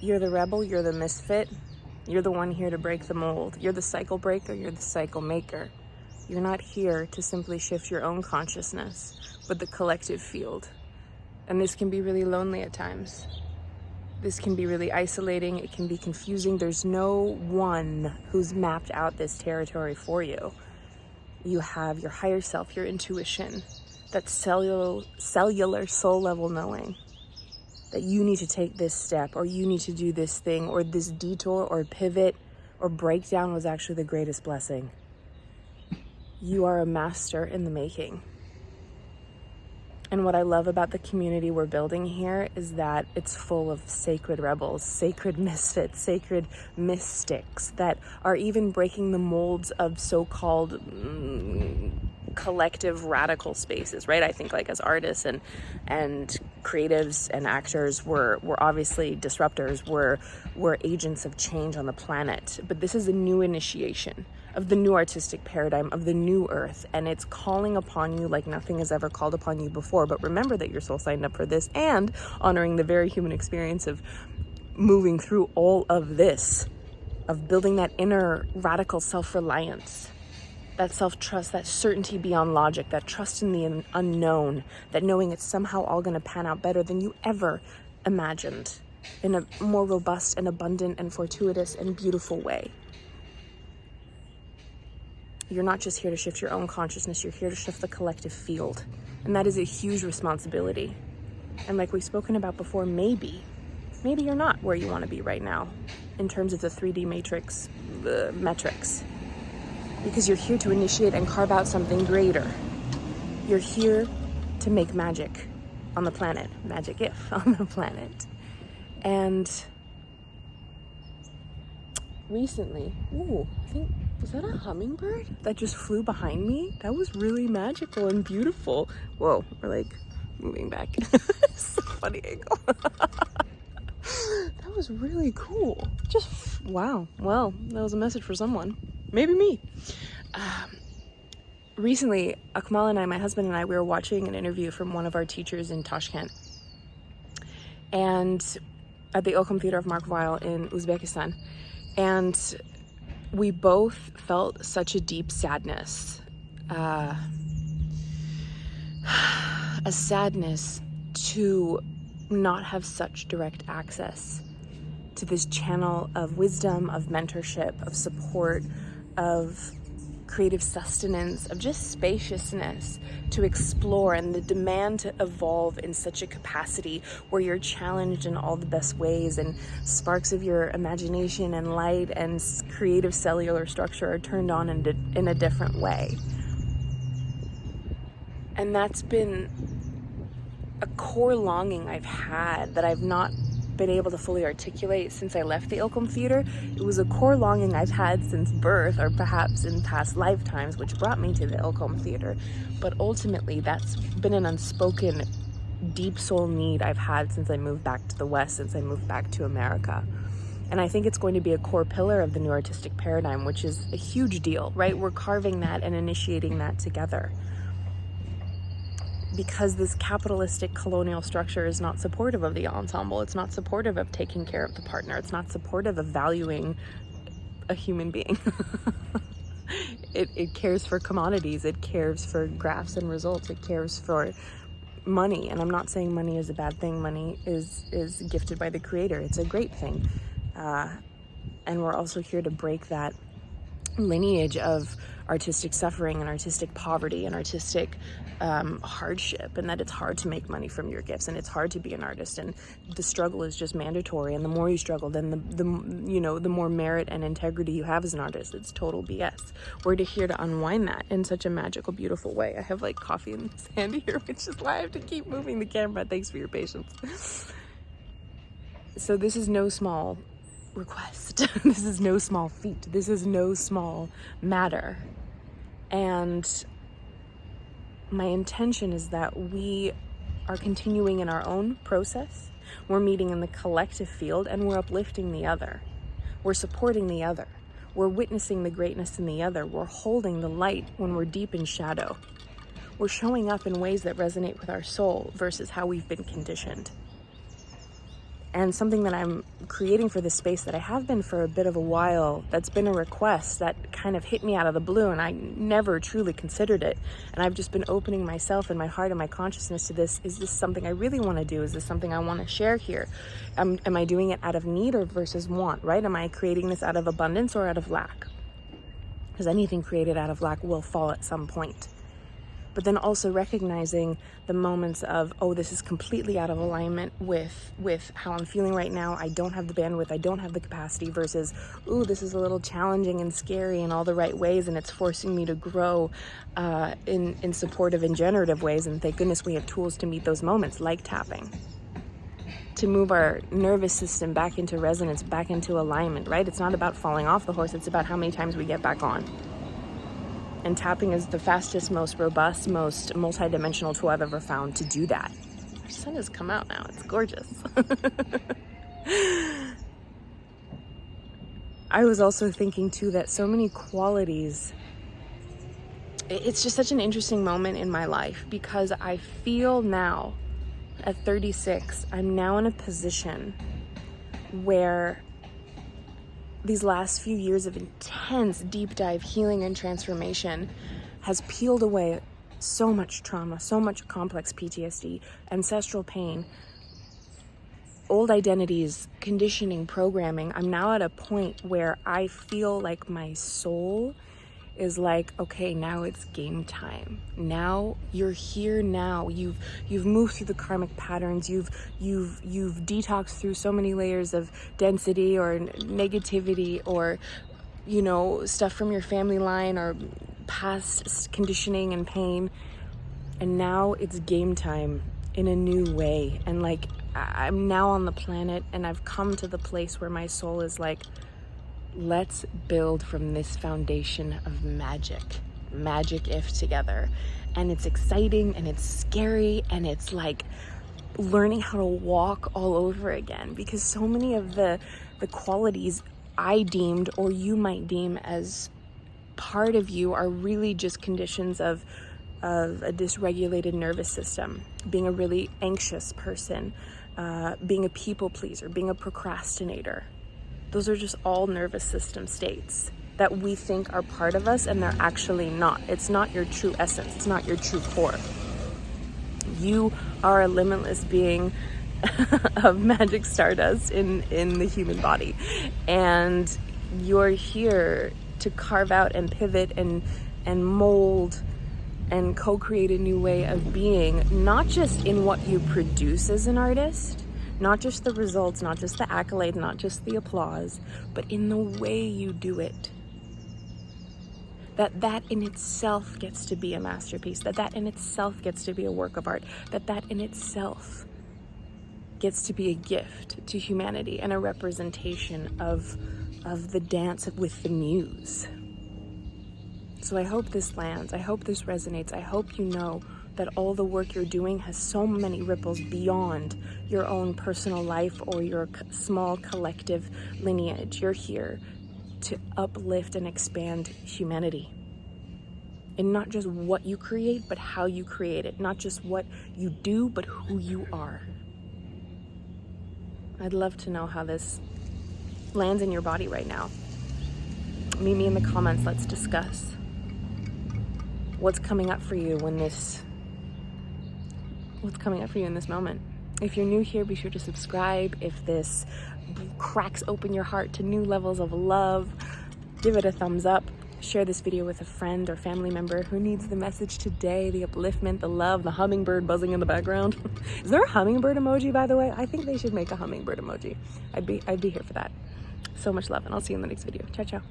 You're the rebel, you're the misfit, you're the one here to break the mold. You're the cycle breaker, you're the cycle maker. You're not here to simply shift your own consciousness, but the collective field. And this can be really lonely at times. This can be really isolating, it can be confusing. There's no one who's mapped out this territory for you. You have your higher self, your intuition, that cellular soul level knowing that you need to take this step, or you need to do this thing, or this detour or pivot or breakdown was actually the greatest blessing. You are a master in the making. And what I love about the community we're building here is that it's full of sacred rebels, sacred misfits, sacred mystics that are even breaking the molds of so-called collective radical spaces, right? I think like as artists and creatives and actors, we're obviously disruptors, we're agents of change on the planet. But this is a new initiation of the new artistic paradigm, of the new earth, and it's calling upon you like nothing has ever called upon you before. But remember that your soul signed up for this, and honoring the very human experience of moving through all of this, of building that inner radical self-reliance, that self-trust, that certainty beyond logic, that trust in the unknown, that knowing it's somehow all going to pan out better than you ever imagined, in a more robust and abundant and fortuitous and beautiful way. You're not just here to shift your own consciousness, you're here to shift the collective field. And that is a huge responsibility. And like we've spoken about before, maybe you're not where you want to be right now in terms of the 3D matrix, the metrics. Because you're here to initiate and carve out something greater. You're here to make magic on the planet, magic if on the planet. And recently, I think, was that a hummingbird that just flew behind me? That was really magical and beautiful. Whoa, we're like moving back. It's a funny angle. That was really cool. Just, wow. Well, that was a message for someone. Maybe me. Recently, Akmal and I, my husband and I, we were watching an interview from one of our teachers in Tashkent. And at the Ilkham Theater of Mark Weil in Uzbekistan. And we both felt such a deep sadness, a sadness to not have such direct access to this channel of wisdom, of mentorship, of support, of creative sustenance, of just spaciousness to explore, and the demand to evolve in such a capacity where you're challenged in all the best ways, and sparks of your imagination and light and creative cellular structure are turned on in a different way. And that's been a core longing I've had that I've not been able to fully articulate since I left the Ilkham Theater. It was a core longing I've had since birth, or perhaps in past lifetimes, which brought me to the Ilkham Theater. But ultimately, that's been an unspoken, deep soul need I've had since I moved back to the West, since I moved back to America. And I think it's going to be a core pillar of the new artistic paradigm, which is a huge deal, right? We're carving that and initiating that together. Because this capitalistic colonial structure is not supportive of the ensemble. It's not supportive of taking care of the partner. It's not supportive of valuing a human being. It cares for commodities. It cares for graphs and results. It cares for money. And I'm not saying money is a bad thing. Money is gifted by the Creator. It's a great thing. And we're also here to break that lineage of artistic suffering and artistic poverty and artistic hardship, and that it's hard to make money from your gifts, and it's hard to be an artist, and the struggle is just mandatory, and the more you struggle, then the more merit and integrity you have as an artist. It's total BS. We're here to unwind that in such a magical, beautiful way. I have like coffee in this hand here, which is why I have to keep moving the camera. Thanks for your patience. So this is no small request. This is no small feat. This is no small matter. And my intention is that we are continuing in our own process. We're meeting in the collective field, and we're uplifting the other. We're supporting the other. We're witnessing the greatness in the other. We're holding the light when we're deep in shadow. We're showing up in ways that resonate with our soul versus how we've been conditioned. and something that I'm creating for this space that I have been for a bit of a while, that's been a request that kind of hit me out of the blue, and I never truly considered it. And I've just been opening myself and my heart and my consciousness to this. Is this something I really want to do? Is this something I want to share here? Am I doing it out of need or versus want, right? Am I creating this out of abundance or out of lack? Because anything created out of lack will fall at some point. But then also recognizing the moments of, oh, this is completely out of alignment with how I'm feeling right now. I don't have the bandwidth, I don't have the capacity, versus, ooh, this is a little challenging and scary in all the right ways, and it's forcing me to grow in supportive and generative ways. And thank goodness we have tools to meet those moments, like tapping, to move our nervous system back into resonance, back into alignment, right? It's not about falling off the horse, it's about how many times we get back on. And tapping is the fastest, most robust, most multidimensional tool I've ever found to do that. The sun has come out now. It's gorgeous. I was also thinking too that so many qualities, it's just such an interesting moment in my life, because I feel now at 36, I'm now in a position where these last few years of intense deep dive healing and transformation has peeled away so much trauma, so much complex PTSD, ancestral pain, old identities, conditioning, programming. I'm now at a point where I feel like my soul is like, okay, now it's game time. Now you're here. Now you've moved through the karmic patterns. You've detoxed through so many layers of density or negativity, or stuff from your family line or past conditioning and pain. And now it's game time in a new way. And like, I'm now on the planet, and I've come to the place where my soul is like, let's build from this foundation of magic if together. And it's exciting and it's scary, and it's like learning how to walk all over again, because so many of the qualities I deemed, or you might deem as part of you, are really just conditions of a dysregulated nervous system, being a really anxious person, being a people pleaser, being a procrastinator. Those are just all nervous system states that we think are part of us, and they're actually not. It's not your true essence. It's not your true core. You are a limitless being of magic stardust in the human body. And you're here to carve out and pivot and mold and co-create a new way of being, not just in what you produce as an artist, not just the results, not just the accolades, not just the applause, but in the way you do it. That in itself gets to be a masterpiece, that in itself gets to be a work of art, that in itself gets to be a gift to humanity and a representation of the dance with the muse. So I hope this lands, I hope this resonates, I hope you know that all the work you're doing has so many ripples beyond your own personal life or your small collective lineage. You're here to uplift and expand humanity. And not just what you create, but how you create it. Not just what you do, but who you are. I'd love to know how this lands in your body right now. Meet me in the comments, let's discuss. What's coming up for you in this moment? If you're new here, be sure to subscribe. If this cracks open your heart to new levels of love, give it a thumbs up. Share this video with a friend or family member who needs the message today, the upliftment, the love, the hummingbird buzzing in the background. Is there a hummingbird emoji, by the way? I think they should make a hummingbird emoji. I'd be here for that. So much love, and I'll see you in the next video. Ciao, ciao.